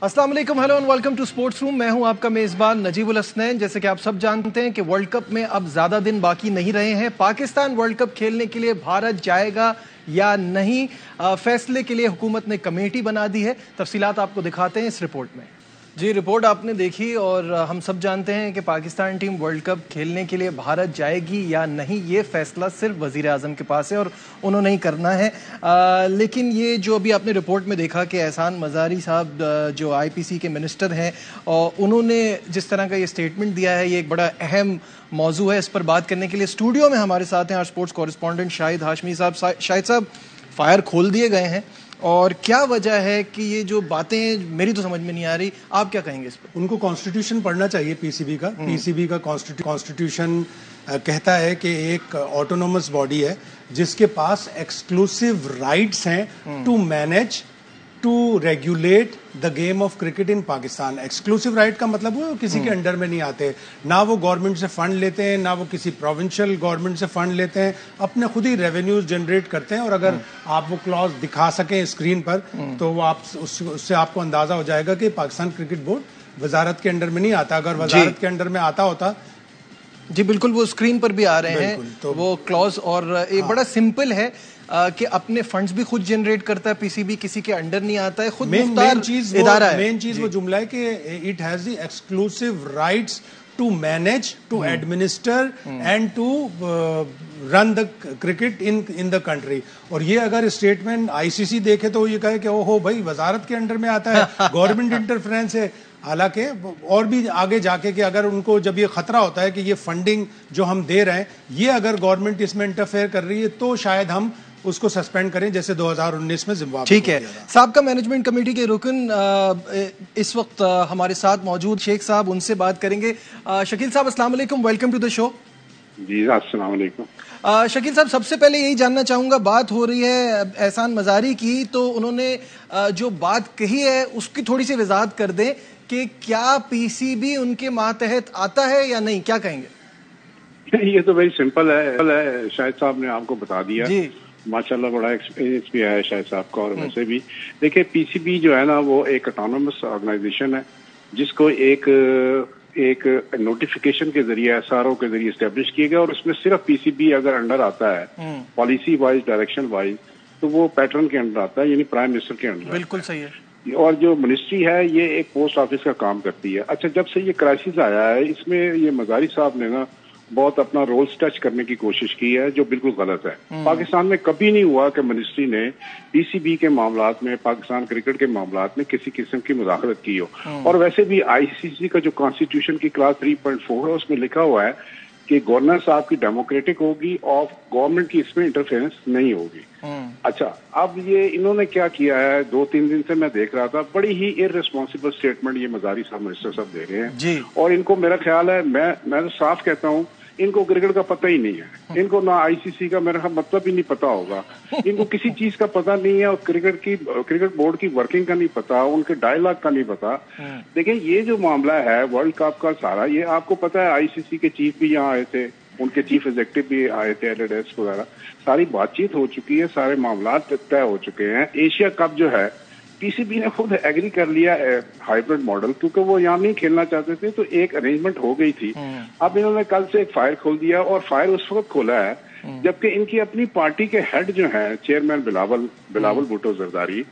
अस्सलाम वालेकुम, hello and welcome to sports room. मैं हूं आपका मेज़बान नजीबुल हसनैन। जैसे कि आप सब जानते हैं कि वर्ल्ड कप में अब ज़्यादा दिन बाकी नहीं रहे हैं। पाकिस्तान वर्ल्ड कप खेलने के लिए भारत जाएगा या नहीं, फैसले के लिए हुकूमत ने कमेटी बना दी है। तफसीलात आपको दिखाते हैं इस रिपोर्ट में। जी, रिपोर्ट आपने देखी और हम सब जानते हैं कि पाकिस्तान टीम वर्ल्ड कप खेलने के लिए भारत जाएगी या नहीं, ये फैसला सिर्फ वज़ीर आज़म के पास है और उन्होंने ही करना है। लेकिन ये जो अभी आपने रिपोर्ट में देखा कि एहसान मज़ारी साहब जो IPC के मिनिस्टर हैं, उन्होंने जिस तरह का ये स्टेटमेंट दिया है, ये एक बड़ा अहम मौजू है। इस पर बात करने के लिए स्टूडियो में हमारे साथ हैं आज स्पोर्ट्स कॉरेस्पॉन्डेंट शाहिद हाशमी साहब। शाहिद साहब, फायर खोल दिए गए हैं और क्या वजह है कि ये जो बातें मेरी तो समझ में नहीं आ रही, आप क्या कहेंगे इस पर? उनको कॉन्स्टिट्यूशन पढ़ना चाहिए PCB का। PCB का कॉन्स्टिट्यूशन कहता है कि एक ऑटोनोमस बॉडी है जिसके पास एक्सक्लूसिव राइट्स हैं to manage, to regulate the game of cricket in Pakistan. Exclusive right का मतलब वो किसी के अंडर में नहीं आते, ना वो गवर्नमेंट से फंड लेते हैं, ना वो किसी प्रोविंशियल गवर्नमेंट से फंड लेते हैं, अपने खुद ही रेवेन्यूज जनरेट करते हैं। और अगर आप वो क्लॉज दिखा सकें स्क्रीन पर तो वो आप उससे आपको अंदाजा हो जाएगा कि पाकिस्तान क्रिकेट बोर्ड वजारत के अंडर में नहीं आता। अगर वजारत के अंडर में आता होता, जी बिल्कुल, वो स्क्रीन पर भी आ रहे हैं तो वो क्लॉज, और एक बड़ा सिंपल है कि अपने फंड्स भी खुद जनरेट करता है PCB, किसी के अंडर नहीं आता है, खुद मुख्तार इदारा है। मेन चीज वो जुमला है कि it has the exclusive rights to manage, to administer and to run the cricket in the country. और ये अगर स्टेटमेंट ICC देखे तो ये कहे कि ओहो भाई वजारत के अंडर में आता है, गवर्नमेंट इंटरफेरेंस है। हालांकि और भी आगे जाके कि अगर उनको जब ये खतरा होता है कि ये फंडिंग जो हम दे रहे हैं, ये अगर गवर्नमेंट इसमें इंटरफेयर कर रही है तो शायद हम उसको सस्पेंड करें, जैसे 2019 में जिम्बाब्वे। ठीक है, साबका मैनेजमेंट कमेटी के रुकन इस वक्त हमारे साथ मौजूद शेख साहब, उनसे बात करेंगे। शकील साहब, अस्सलाम वालेकुम, वेलकम टू द शो। जी अस्सलाम वालेकुम। शकील साहब, सबसे पहले यही जानना चाहूंगा, बात हो रही है एहसान मज़ारी की, तो उन्होंने जो बात कही है उसकी थोड़ी सी वजाहत कर दें कि क्या PCB उनके मातहत आता है या नहीं, क्या कहेंगे? ये तो भाई सिंपल है, शाहिद साहब ने आपको बता दिया जी। माशाल्लाह बड़ा एक्सपीरियंस भी है शाहिद साहब का। और वैसे भी देखिए, PCB जो है ना वो एक ऑटोनोमस ऑर्गेनाइजेशन है जिसको एक नोटिफिकेशन के जरिए SRO के जरिए एस्टेब्लिश किया गया, और उसमें सिर्फ PCB अगर अंडर आता है पॉलिसी वाइज, डायरेक्शन वाइज, तो वो पैटर्न के अंडर आता है, यानी प्राइम मिनिस्टर के अंडर। बिल्कुल सही है। और जो मिनिस्ट्री है ये एक पोस्ट ऑफिस का काम करती है। अच्छा, जब से ये क्राइसिस आया है, इसमें ये मज़ारी साहब ने ना बहुत अपना रोल टच करने की कोशिश की है, जो बिल्कुल गलत है। पाकिस्तान में कभी नहीं हुआ कि मिनिस्ट्री ने PCB के मामलात में, पाकिस्तान क्रिकेट के मामलात में किसी किस्म की मुदाखलत की हो। और वैसे भी ICC का जो कॉन्स्टिट्यूशन की क्लास 3.4 है उसमें लिखा हुआ है कि गवर्नेंस आपकी डेमोक्रेटिक होगी और गवर्नमेंट की इसमें इंटरफेरेंस नहीं होगी। अच्छा, अब ये इन्होंने क्या किया है, 2-3 दिन से मैं देख रहा था, बड़ी ही इररिस्पॉन्सिबल स्टेटमेंट ये मज़ारी साहब, मिनिस्टर साहब दे रहे हैं जी। और इनको मेरा ख्याल है, मैं तो साफ कहता हूँ, इनको क्रिकेट का पता ही नहीं है। इनको ना ICC का मेरा मतलब ही नहीं पता होगा, इनको किसी चीज का पता नहीं है, और क्रिकेट बोर्ड की वर्किंग का नहीं पता, उनके डायलॉग का नहीं पता। देखिए, ये जो मामला है वर्ल्ड कप का सारा, ये आपको पता है ICC के चीफ भी यहाँ आए थे, उनके चीफ एग्जीक्यूटिव भी आए थे, एलएडएस वगैरह, सारी बातचीत हो चुकी है, सारे मामला तय हो चुके हैं। एशिया कप जो है PCB ने खुद एग्री कर लिया है हाइब्रिड मॉडल, क्योंकि वो यहाँ नहीं खेलना चाहते थे, तो एक अरेंजमेंट हो गई थी। अब इन्होंने कल से एक फायर खोल दिया, और फायर उस वक्त खोला है जबकि इनकी अपनी पार्टी के हेड जो है चेयरमैन बिलावल भुट्टो जरदारी,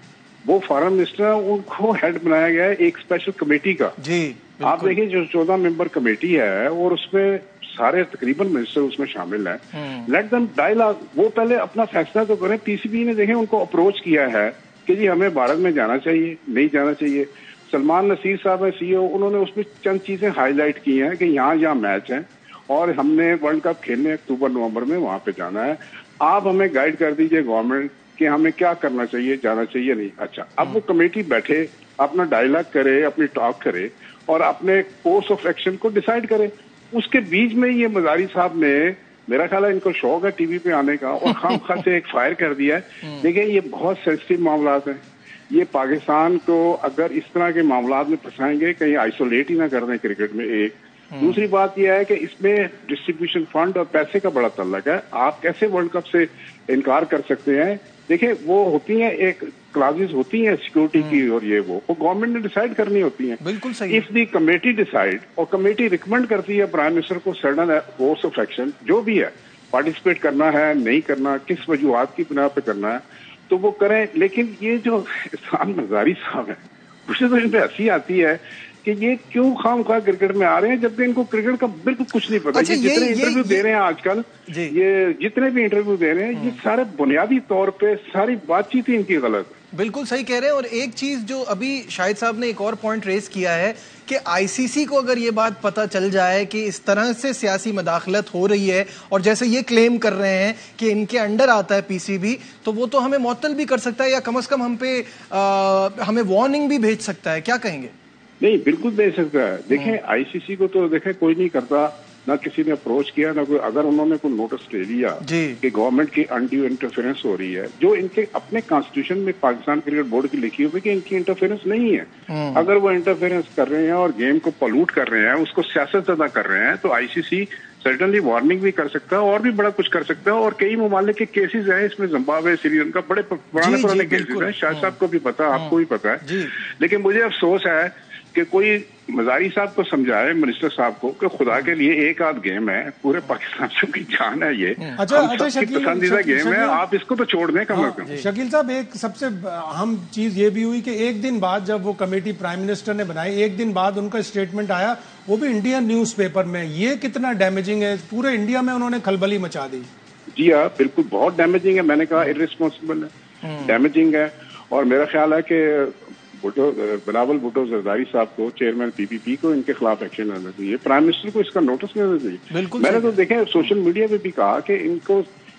वो फॉरेन मिनिस्टर है, उनको हेड बनाया गया है एक स्पेशल कमेटी का जी। आप देखिए, जो 14 मेंबर कमेटी है और उसमें सारे तकरीबन मिनिस्टर उसमें शामिल हैं। लेट देम डायलॉग, वो पहले अपना फैसला तो करें। PCB ने देखें उनको अप्रोच किया है कि जी हमें भारत में जाना चाहिए, नहीं जाना चाहिए। सलमान नसीर साहब है CEO, उन्होंने उसमें चंद चीजें हाईलाइट की हैं कि यहाँ मैच है और हमने वर्ल्ड कप खेलने अक्टूबर-नवंबर में वहां पे जाना है। आप हमें गाइड कर दीजिए गवर्नमेंट कि हमें क्या करना चाहिए, जाना चाहिए नहीं। अच्छा, अब वो कमेटी बैठे, अपना डायलॉग करे, अपनी टॉक करे और अपने कोर्स ऑफ एक्शन को डिसाइड करे। उसके बीच में ये मज़ारी साहब ने, मेरा ख्याल है इनको शौक है टीवी पे आने का, और खामखा से एक फायर कर दिया है। देखिए, ये बहुत सेंसिटिव मामलात हैं, ये पाकिस्तान को अगर इस तरह के मामलात में फंसाएंगे, कहीं आइसोलेट ही ना कर दें क्रिकेट में। एक दूसरी बात यह है कि इसमें डिस्ट्रीब्यूशन फंड और पैसे का बड़ा तल्लक है। आप कैसे वर्ल्ड कप से इनकार कर सकते हैं? देखिए, वो होती है एक क्लासेस होती हैं सिक्योरिटी की और ये वो गवर्नमेंट ने डिसाइड करनी होती हैं. बिल्कुल सही. इफ दी कमेटी डिसाइड और कमेटी रिकमेंड करती है प्राइम मिनिस्टर को सडन कोर्स ऑफ एक्शन जो भी है, पार्टिसिपेट करना है नहीं करना, किस वजूहात की बिना पे करना है तो वो करें. लेकिन ये जो इरफान मजारी साहब है, मुझे तो इन पे हंसी आती है कि ये क्यों खामखा क्रिकेट में आ रहे हैं जबकि इनको क्रिकेट का बिल्कुल कुछ नहीं पता. अच्छा, ये जितने इंटरव्यू दे रहे हैं आजकल, ये जितने भी इंटरव्यू दे रहे हैं ये सारे बुनियादी तौर पे सारी बातचीत ही इनकी गलत है. बिल्कुल सही कह रहे हैं. और एक चीज जो अभी शाहिद साहब ने एक और पॉइंट रेज किया है कि आईसीसी को अगर ये बात पता चल जाए कि इस तरह से सियासी मदाखलत हो रही है और जैसे ये क्लेम कर रहे हैं कि इनके अंडर आता है पीसीबी, तो वो तो हमें मुअत्तल भी कर सकता है या कम से कम हमें वार्निंग भी भेज सकता है. क्या कहेंगे? नहीं, बिल्कुल भेज सकता है. देखें आईसीसी को तो देखें कोई नहीं करता, ना किसी ने अप्रोच किया, ना कोई. अगर उन्होंने कोई नोटिस ले लिया कि गवर्नमेंट की अनड्यू इंटरफेरेंस हो रही है, जो इनके अपने कॉन्स्टिट्यूशन में पाकिस्तान क्रिकेट बोर्ड की लिखी हुई कि इनकी इंटरफेरेंस नहीं है, अगर वो इंटरफेरेंस कर रहे हैं और गेम को पॉल्यूट कर रहे हैं, उसको सियासत ज़्यादा कर रहे हैं, तो आईसीसी सर्टनली वार्निंग भी कर सकता है और भी बड़ा कुछ कर सकता है. और कई ममालिक के केसेस हैं इसमें, जिम्बाब्वे, श्रीलंका, बड़े पुराने केसेस हैं. शायद साहब को भी पता, आपको भी पता है. लेकिन मुझे अफसोस है कि कोई मजारी साहब को समझाए, मिनिस्टर साहब को, कि खुदा के लिए एक आध गेम है, पूरे पाकिस्तानियों की जान है ये. अच्छा, पसंदीदा गेम है, आप इसको तो छोड़ दें कम से कम. शकील साहब, एक सबसे अहम चीज ये भी हुई कि एक दिन बाद जब वो कमेटी प्राइम मिनिस्टर ने बनाई, एक दिन बाद उनका स्टेटमेंट आया, वो भी इंडियन न्यूज़पेपर में. ये कितना डैमेजिंग है? पूरे इंडिया में उन्होंने खलबली मचा दी. जी हाँ, बिल्कुल बहुत डैमेजिंग है. मैंने कहा इररिस्पॉन्सिबल है, डैमेजिंग है. और मेरा ख्याल है कि बिलावल भुट्टो जरदारी साहब को, चेयरमैन पीपीपी को, इनके खिलाफ एक्शन लेना चाहिए. प्राइम मिनिस्टर को इसका नोटिस लेना चाहिए. मैंने तो देखे सोशल मीडिया पे भी कहा कि इनको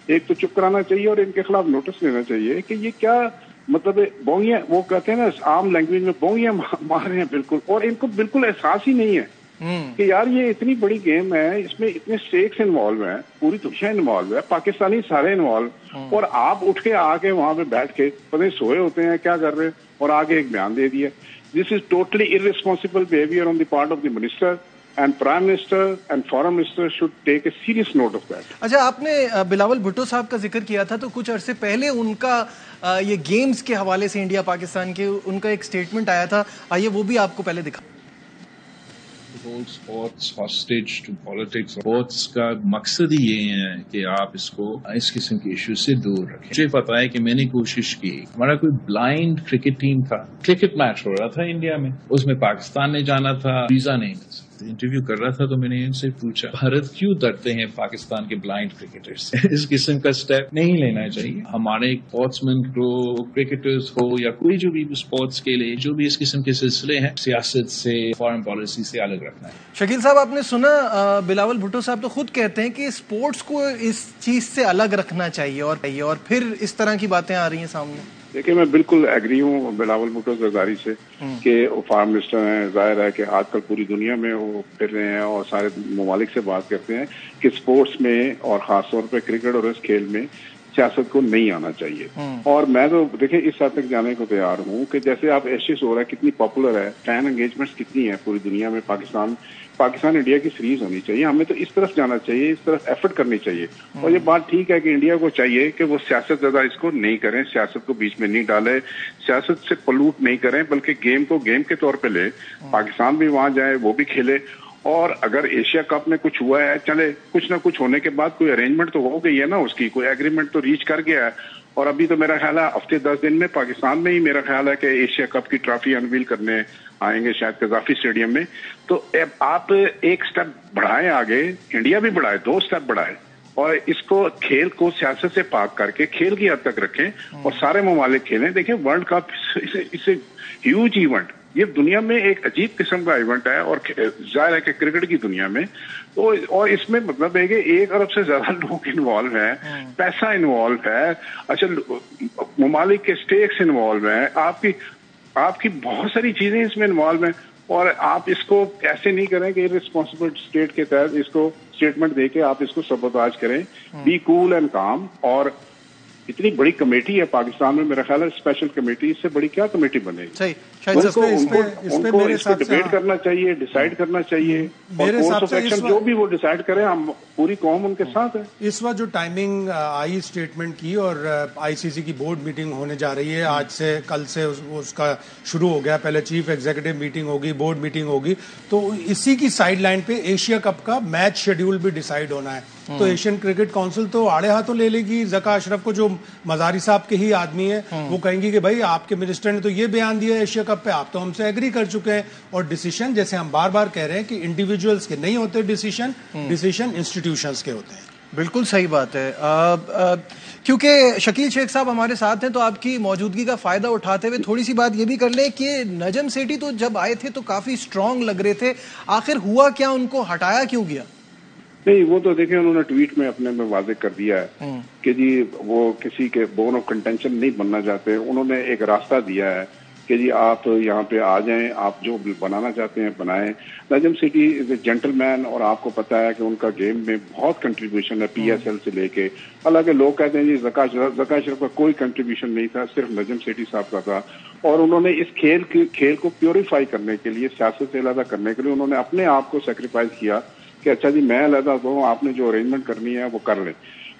एक तो चुप कराना चाहिए और इनके खिलाफ नोटिस लेना चाहिए कि ये क्या मतलब बोंगियां, वो कहते हैं ना आम लैंग्वेज में, बोंगियां मार रहे हैं बिल्कुल. और इनको बिल्कुल एहसास ही नहीं है कि यार ये इतनी बड़ी गेम है, इसमें इतने स्टेक्स इन्वॉल्व हैं, पूरी दुनिया इन्वॉल्व है, पाकिस्तानी सारे इन्वॉल्व, और आप उठ के आके वहां पे बैठ के पता नहीं सोए होते हैं क्या कर रहे हैं और आगे एक बयान दे दिया. This is totally irresponsible behaviour on the part of the minister, and prime minister and foreign minister should take a serious note of that. अच्छा, आपने बिलावल भुट्टो साहब का जिक्र किया था, तो कुछ अरसे पहले उनका ये गेम्स के हवाले से इंडिया पाकिस्तान के उनका एक स्टेटमेंट आया था. आइए वो भी आपको पहले दिखा. hold sports hostage to politics. Sports का मकसद ही ये है कि आप इसको इस किस्म के इश्यू से दूर रखें. मुझे पता है कि मैंने कोशिश की, हमारा कोई ब्लाइंड क्रिकेट टीम था, क्रिकेट मैच हो रहा था इंडिया में, उसमें पाकिस्तान ने जाना था, वीजा नहीं मिल सकता. इंटरव्यू कर रहा था तो मैंने इनसे पूछा, भारत क्यों डरते हैं पाकिस्तान के ब्लाइंड क्रिकेटर्स से? इस किस्म का स्टेप नहीं लेना चाहिए. हमारे स्पोर्ट्समैन को, क्रिकेटर्स हो या कोई जो भी स्पोर्ट्स के लिए जो भी इस किस्म के सिलसिले हैं, सियासत से, फॉरेन पॉलिसी से अलग रखना है. शकील साहब, आपने सुना बिलावल भुट्टो साहब तो खुद कहते हैं कि स्पोर्ट्स को इस चीज से अलग रखना चाहिए और फिर इस तरह की बातें आ रही हैं सामने. देखिए, मैं बिल्कुल एग्री हूँ बिलावल भुट्टो जरदारी से कि वो फॉरेन मिनिस्टर हैं. जाहिर है कि आजकल पूरी दुनिया में वो फिर रहे हैं और सारे ममालिक से बात करते हैं कि स्पोर्ट्स में और खासतौर पे क्रिकेट और इस खेल में सियासत को नहीं आना चाहिए. और मैं तो देखिए इस हद तक जाने को तैयार हूँ कि जैसे आप एशेज हो रहा है, कितनी पॉपुलर है, फैन एंगेजमेंट्स कितनी है पूरी दुनिया में. पाकिस्तान इंडिया की सीरीज होनी चाहिए. हमें तो इस तरफ जाना चाहिए, इस तरफ एफर्ट करनी चाहिए. और ये बात ठीक है कि इंडिया को चाहिए कि वो सियासत ज्यादा इसको नहीं करें, सियासत को बीच में नहीं डाले, सियासत से पलूट नहीं करें, बल्कि गेम को गेम के तौर पे ले. पाकिस्तान भी वहां जाए, वो भी खेले. और अगर एशिया कप में कुछ हुआ है, चले, कुछ ना कुछ होने के बाद कोई अरेंजमेंट तो हो गई है ना, उसकी कोई एग्रीमेंट तो रीच कर गया है. और अभी तो मेरा ख्याल है हफ्ते 10 दिन में पाकिस्तान में ही मेरा ख्याल है कि एशिया कप की ट्रॉफी अनवील करने आएंगे शायद कजाफी स्टेडियम में. तो आप एक स्टेप बढ़ाएं आगे, इंडिया भी बढ़ाए, 2 स्टेप बढ़ाए, और इसको खेल को सियासत से पाक करके खेल की हद तक रखें और सारे ममालिक खेलें. देखिए, वर्ल्ड कप इसे ह्यूज इवेंट, ये दुनिया में एक अजीब किस्म का इवेंट है. और जाहिर है कि क्रिकेट की दुनिया में तो, और इसमें मतलब है कि 1 अरब से ज्यादा लोग इन्वॉल्व हैं, पैसा इन्वॉल्व है, अच्छा ममालिक के स्टेक्स इन्वॉल्व हैं, आपकी बहुत सारी चीजें इसमें इन्वॉल्व हैं. और आप इसको ऐसे नहीं करें कि इररिस्पॉन्सिबल स्टेट के तहत इसको स्टेटमेंट देके आप इसको सबोताज करें. बी कूल एंड काम. और इतनी बड़ी कमेटी है पाकिस्तान में, मेरा ख्याल है स्पेशल कमेटी, इससे बड़ी क्या कमेटी बनेगी? सही, शायद उनको इस पे डिबेट करना चाहिए, डिसाइड करना चाहिए, और कोर्स ऑफ एक्शन जो भी वो डिसाइड करें, हम पूरी कौम उनके साथ है। इस वक्त जो टाइमिंग आई स्टेटमेंट की और आईसीसी की बोर्ड मीटिंग होने जा रही है, आज से कल से उसका शुरू हो गया, पहले चीफ एग्जीक्यूटिव मीटिंग होगी, बोर्ड मीटिंग होगी, तो इसी की साइड लाइन पे एशिया कप का मैच शेड्यूल भी डिसाइड होना है। तो एशियन क्रिकेट काउंसिल तो आड़े हाथों ले लेगी ज़का अशरफ को, जो मजारी साहब के ही आदमी है, वो कहेंगी कि भाई आपके मिनिस्टर ने तो ये बयान दिया एशिया कप पे, आप तो हमसे एग्री कर चुके हैं। और डिसीजन, जैसे हम बार बार कह रहे हैं कि इंडिविजुअल्स के नहीं होते डिसीजन इंस्टीट्यूशंस के होते हैं। बिल्कुल सही बात है। क्योंकि शकील शेख साहब हमारे साथ हैं, तो आपकी मौजूदगी का फायदा उठाते हुए थोड़ी सी बात ये भी कर लें कि नजम सेठी तो जब आए थे तो काफी स्ट्रांग लग रहे थे, आखिर हुआ क्या, उनको हटाया क्यों गया? नहीं, वो तो देखें उन्होंने ट्वीट में अपने में वाज़ेह कर दिया है कि जी वो किसी के बोन ऑफ कंटेंशन नहीं बनना चाहते। उन्होंने एक रास्ता दिया है कि जी आप यहाँ पे आ जाएं, आप जो बनाना चाहते हैं बनाएं। Najam Sethi is a gentleman, और आपको पता है कि उनका गेम में बहुत कंट्रीब्यूशन है, पीएसएल से लेके। हालांकि लोग कहते हैं जी ज़का अशरफ का कोई कंट्रीब्यूशन नहीं था, सिर्फ नजम सेठी साहब का था। और उन्होंने इस खेल को प्योरीफाई करने के लिए, सियासत से अलग करने के लिए उन्होंने अपने आप को सेक्रीफाइस किया कि अच्छा जी मैं अलग हूँ, आपने जो अरेंजमेंट करनी है वो कर लें।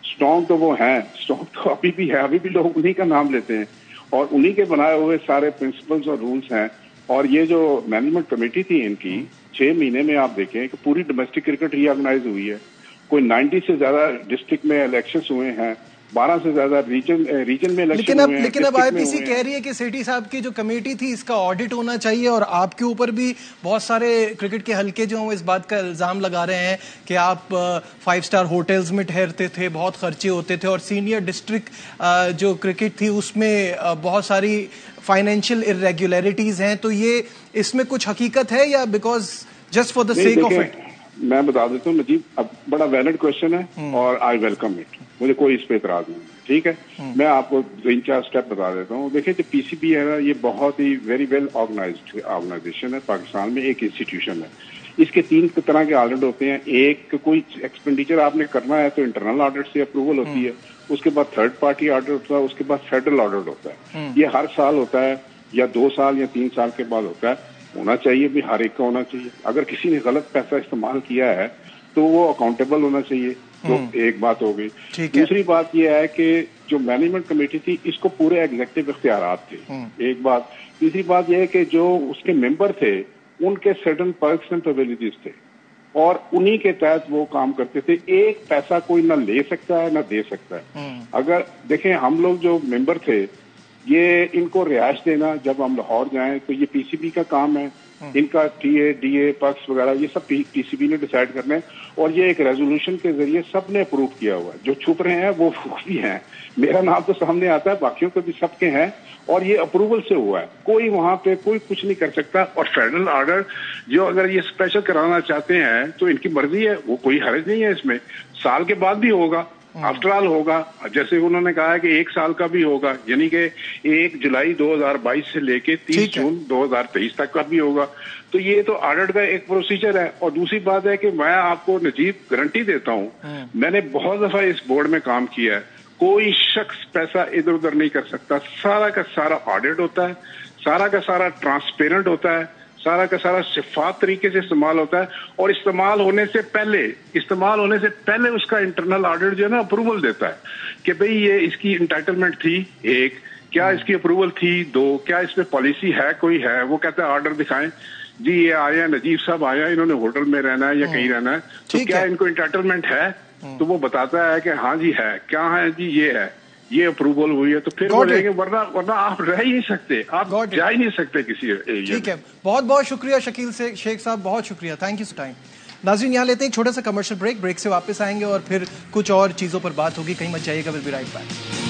स्ट्रॉन्ग तो वो हैं, स्ट्रॉन्ग तो अभी भी है, अभी भी लोग उन्हीं का नाम लेते हैं और उन्हीं के बनाए हुए सारे प्रिंसिपल्स और रूल्स हैं। और ये जो मैनेजमेंट कमेटी थी इनकी, 6 महीने में आप देखें कि पूरी डोमेस्टिक क्रिकेट रीऑर्गेनाइज हुई है। कोई 90 से ज्यादा डिस्ट्रिक्ट में इलेक्शंस हुए हैं, 12 से ज्यादा रीजन में इलेक्शन हुए हैं। लेकिन अब आईपीसी कह रही है कि सेठी साहब की जो कमेटी थी इसका ऑडिट होना चाहिए, और आपके ऊपर भी बहुत सारे क्रिकेट के हलके जो हैं इस बात का इल्जाम लगा रहे हैं कि आप 5 स्टार होटल्स में ठहरते थे, बहुत खर्चे होते थे, और सीनियर डिस्ट्रिक्ट जो क्रिकेट थी उसमें बहुत सारी फाइनेंशियल इरेगुलरिटीज हैं। तो ये इसमें कुछ हकीकत है या because just for the sake of it? मैं बता देता हूँ नजीब, अब बड़ा वैलिड क्वेश्चन है और आई वेलकम इट, मुझे कोई इस पे इतराज नहीं, ठीक है। मैं आपको 3-4 स्टेप बता देता हूँ। देखिए जो पीसीबी है ना, ये बहुत ही वेरी वेल ऑर्गेनाइज्ड ऑर्गेनाइजेशन है, पाकिस्तान में एक इंस्टीट्यूशन है। इसके 3 तरह के ऑडिट होते हैं। एक, कोई एक्सपेंडिचर आपने करना है तो इंटरनल ऑडिट से अप्रूवल होती है, उसके बाद थर्ड पार्टी ऑडिट होता है, उसके बाद फेडरल ऑडिट होता है। ये हर साल होता है या 2 साल या 3 साल के बाद होता है। होना चाहिए भी, हर एक का होना चाहिए। अगर किसी ने गलत पैसा इस्तेमाल किया है तो वो अकाउंटेबल होना चाहिए, तो एक बात हो गई। दूसरी बात यह है कि जो मैनेजमेंट कमेटी थी इसको पूरे एग्जीक्यूटिव इख्तियारात थे, एक बात। तीसरी बात यह है कि जो उसके मेंबर थे उनके सर्टन पर्क्स एंड प्रिविलेजेस थे और उन्हीं के तहत वो काम करते थे। एक पैसा कोई ना ले सकता है ना दे सकता है। अगर देखें हम लोग जो मेंबर थे, ये इनको रिहाइश देना, जब हम लाहौर जाएं तो ये पीसीबी का काम है, इनका टीए डीए पक्ष वगैरह ये सब पीसीबी ने डिसाइड करना है, और ये एक रेजोल्यूशन के जरिए सबने अप्रूव किया हुआ है। जो छुप रहे हैं वो भी हैं, मेरा नाम तो सामने आता है, बाकियों के भी सबके हैं, और ये अप्रूवल से हुआ है। कोई वहां पे कोई कुछ नहीं कर सकता। और फेडरल ऑर्डर जो अगर ये स्पेशल कराना चाहते हैं तो इनकी मर्जी है, वो कोई हर्ज नहीं है इसमें। साल के बाद भी होगा, आफ्टर ऑल होगा, जैसे उन्होंने कहा है कि 1 साल का भी होगा, यानी कि 1 जुलाई 2022 से लेके 30 जून 2023 तक का भी होगा। तो ये तो ऑडिट का एक प्रोसीजर है। और दूसरी बात है कि मैं आपको नजीब गारंटी देता हूँ, मैंने बहुत दफा इस बोर्ड में काम किया है, कोई शख्स पैसा इधर उधर नहीं कर सकता। सारा का सारा ऑडिट होता है, सारा का सारा ट्रांसपेरेंट होता है, सारा का सारा शिफात तरीके से इस्तेमाल होता है। और इस्तेमाल होने से पहले उसका इंटरनल ऑडिट जो है ना अप्रूवल देता है कि भाई ये इसकी इंटाइटलमेंट थी, एक, क्या इसकी अप्रूवल थी, 2, क्या इसमें पॉलिसी है, कोई है। वो कहता है ऑर्डर दिखाएं जी, ये आया नजीब साहब आया, इन्होंने होटल में रहना है या कहीं रहना है, तो क्या इनको इंटाइटलमेंट है? तो वो बताता है कि हाँ जी है। क्या है जी? ये है, ये अप्रूवल हुई है, तो फिर बोलेंगे, वरना आप रह ही नहीं सकते, आप जा ही नहीं सकते किसी एरिया। ठीक है, बहुत बहुत शुक्रिया शकील शेख साहब, बहुत शुक्रिया, थैंक यू फॉर टाइम। नाज़रीन यहाँ लेते हैं एक छोटा सा कमर्शियल ब्रेक से वापस आएंगे और फिर कुछ और चीजों पर बात होगी, कहीं मत जाइएगा, will be right back.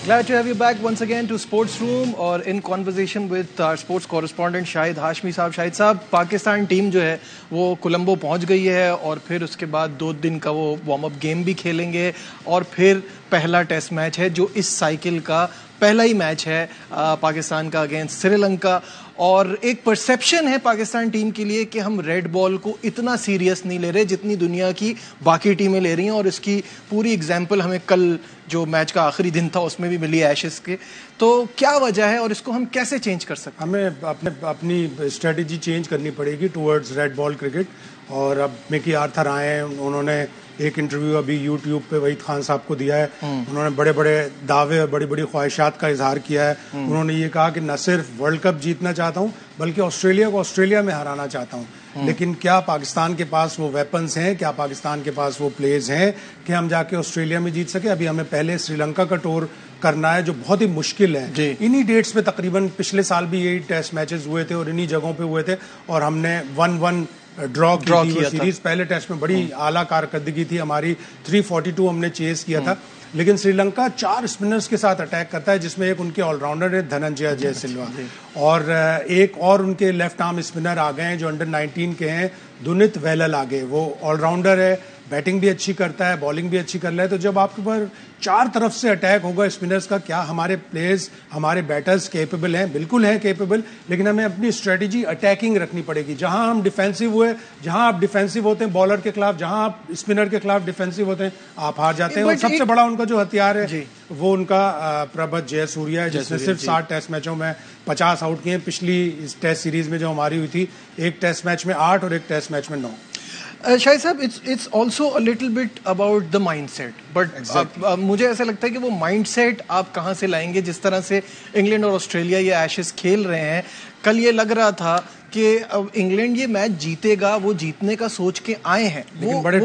Glad to have you back once again to Sports Room और in conversation with our sports correspondent Shahid Hashmi साहब। शाहिद साहब, पाकिस्तान टीम जो है वो कोलंबो पहुंच गई है और फिर उसके बाद 2 दिन का वो वार्म अप गेम भी खेलेंगे और फिर पहला टेस्ट मैच है जो इस साइकिल का पहला ही मैच है पाकिस्तान का अगेंस्ट श्रीलंका। اور ایک پرسیپشن ہے پاکستان ٹیم کے لیے کہ ہم ریڈ بال کو اتنا سیریس نہیں لے رہے جتنی دنیا کی باقی ٹیمیں لے رہی ہیں, اور اس کی پوری اگزامپل ہمیں کل جو میچ کا آخری دن تھا اس میں بھی ملی ایشز کے. تو کیا وجہ ہے اور اس کو ہم کیسے چینج کر سکتے ہیں؟ ہمیں اپنی اسٹریٹجی چینج کرنی پڑے گی ٹورڈز ریڈ بال کرکٹ. اور اب مکی آرتھر آئے ہیں, انہوں نے ایک انٹرویو ابھی یوٹیوب پہ وحید خان صاحب کو دیا ہے. انہوں نے بڑے بڑے دعوے اور بڑی بڑی خواہشات کا اظہار کیا ہے. انہوں نے یہ کہا کہ نہ صرف ورلڈ کپ جیتنا چاہتا ہوں بلکہ آسٹریلیا کو آسٹریلیا میں ہرانا چاہتا ہوں. لیکن کیا پاکستان کے پاس وہ ویپنز ہیں, کیا پاکستان کے پاس وہ پلیئرز ہیں کہ ہم جا کے آسٹریلیا میں جیت سکے؟ ابھی ہمیں پہلے سری لنکا کا ٹور کرنا ہے جو بہت ہی مشکل ہے. انہی ڈیٹس پہ تقریباً پچھلے سال بھی یہی ٹیسٹ میچز ہوئے تھے اور انہی جگہوں پہ ہوئے تھے, اور ہم نے 1-1 ڈرا کی تھی وہ سیریز. پہلے ٹیسٹ میں بڑی اعلیٰ کارکردگی تھی ہماری, 342 ہم نے چیز کیا تھا. لیکن سری لنکا 4 اسپنرز کے ساتھ اٹیک کرتا ہے, جس میں ایک ان کے آل راؤنڈر ہے دھننجے جے سلوا, اور ایک اور ان کے لیفٹ آرم اسپنر آ گئے ہیں جو انڈر 19 کے ہیں, دنت ویلل آ گئے. وہ آل راؤنڈر ہے, بیٹنگ بھی اچھی کرتا ہے, بالنگ بھی اچھی کر رہا ہے. تو جب آپ کے اوپر 4 طرف سے اٹیک ہوگا اسپنرز کا, کیا ہمارے پلیئرز ہمارے بیٹرز کیپیبل ہیں؟ بالکل ہیں کیپیبل, لیکن ہمیں اپنی اسٹریٹجی اٹیکنگ رکھنی پڑے گی. جہاں ہم ڈیفینسو ہوئے, جہاں آپ ڈیفینسو ہوتے ہیں بالر کے خلاف, جہاں آپ اسپنر کے خلاف ڈیفینسو ہوتے ہیں, آپ ہار جاتے ہیں. اور سب سے بڑا ان کا جو ہتھیار ہے وہ ان کا پربھت جے سوریا ہے, جس نے صرف 60 ٹیسٹ میچوں میں 50 آؤٹ کیے ہیں. پچھلی ٹیسٹ سیریز میں جو ہماری ہوئی تھی, ایک ٹیسٹ میچ میں 8 اور ایک ٹیسٹ میچ میں 9. شاہد صاحب, it's also a little bit about the mindset, but مجھے ایسا لگتا ہے کہ وہ مائنڈ سیٹ آپ کہاں سے لائیں گے؟ جس طرح سے انگلینڈ اور آسٹریلیا یہ ایشز کھیل رہے ہیں, کل یہ لگ رہا تھا کہ انگلینڈ یہ میچ جیتے گا, وہ جیتنے کا سوچ کے آئے ہیں, لیکن بڑے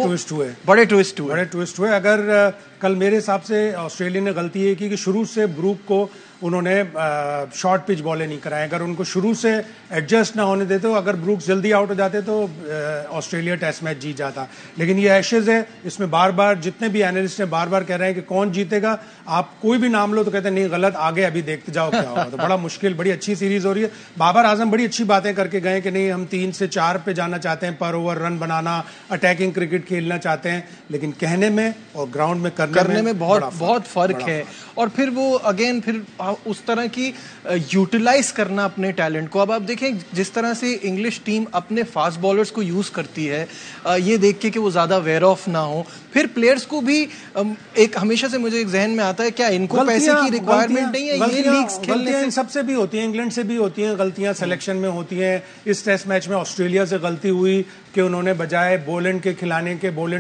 ٹوسٹ ہوئے. اگر کل میرے حساب سے آسٹریلیا نے غلطی یہ کی کہ شروع سے بروک کو انہوں نے شارٹ پچ بالیں نہیں کرائیں. اگر ان کو شروع سے ایڈجسٹ نہ ہونے دیتے, اگر بروکس جلدی آؤٹ ہو جاتے تو آسٹریلیا ٹیسٹ میچ جیت جاتا. لیکن یہ ایشز ہے, اس میں بار بار جتنے بھی اینالسٹ ہیں بار بار کہہ رہے ہیں کہ کون جیتے گا. آپ کوئی بھی نام لو تو کہتے ہیں نہیں غلط, آگے ابھی دیکھتے جاؤ کیا ہوگا. تو بڑا مشکل, بڑی اچھی سیریز ہو رہی ہے. بابر اعظم بڑی اچھی باتیں کر کے گئے کہ نہیں ہم 3 سے 4 پہ جانا چاہتے ہیں, پر اوور رن بنانا, اٹیکنگ کرکٹ کھیلنا چاہتے ہیں, لیکن کہنے میں اور گراؤنڈ میں کرنے میں بہت فرق ہے. اور پھر وہ اگین پھر اس طرح کی یوٹیلائز کرنا اپنے ٹیلنٹ کو. اب آپ دیکھیں جس طرح سے انگلش ٹیم اپنے فاسٹ بالرز کو یوز کرتی ہے, یہ دیکھ کے کہ وہ زیادہ ویئر آف نہ ہو. پھر پلیئرز کو بھی ایک ہمیشہ سے مجھے ایک ذہن میں آتا ہے کیا ان کو پیسے کی ریکوائرمنٹ نہیں ہے؟ یہ لیگز کھیلنے سے سب سے بھی ہوتی ہیں, انگلینڈ سے بھی ہوتی ہیں غلطیاں, سلیکشن میں ہوتی ہیں. اس ٹیسٹ میچ میں آسٹریلیا سے غلطی ہوئی کہ انہوں نے بجائے بولینڈ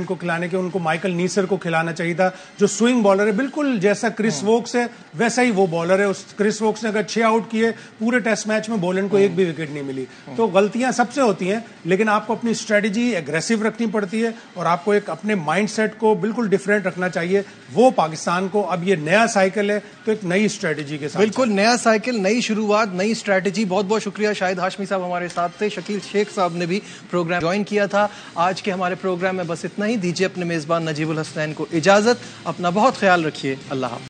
کو کھلانے کے ان کو مائیکل نیسر کو کھلانا چاہیے تھا, جو سوئنگ بالر ہے بالکل جیسا کرس ووکس ہے ویسا ہی وہ بالر ہے. اس کرس ووکس نے اگر 6 آؤٹ کیے پورے ٹیسٹ میچ میں, بولینڈ کو ایک بھی وکٹ نہیں ملی. تو غلطیاں سب سے ہوتی ہیں, لیکن آپ کو اپنی اسٹریٹجی ایگریسو رکھنی پڑتی ہے اور آپ کو ایک اپنے مائنڈ سیٹ کو بالکل ڈفرینٹ رکھنا چاہیے. وہ پاکستان کو اب یہ نیا سائیکل ہے تو ایک نئی اسٹریٹجی کے ساتھ, بالکل نیا سائیکل, نئی شروعات, نئی اسٹریٹجی. بہت بہت شکریہ. شاہد ہاشمی صاحب ہمارے ساتھ تھے, شکیل شیخ صاحب نے بھی پروگرام جوائن کیا تھا. آج کے ہمارے پروگرام میں بس اتنا ہی. دیجیے اپنے میزبان نجیب الحسنین کو اجازت. اپنا بہت خیال رکھیے. اللہ حافظ.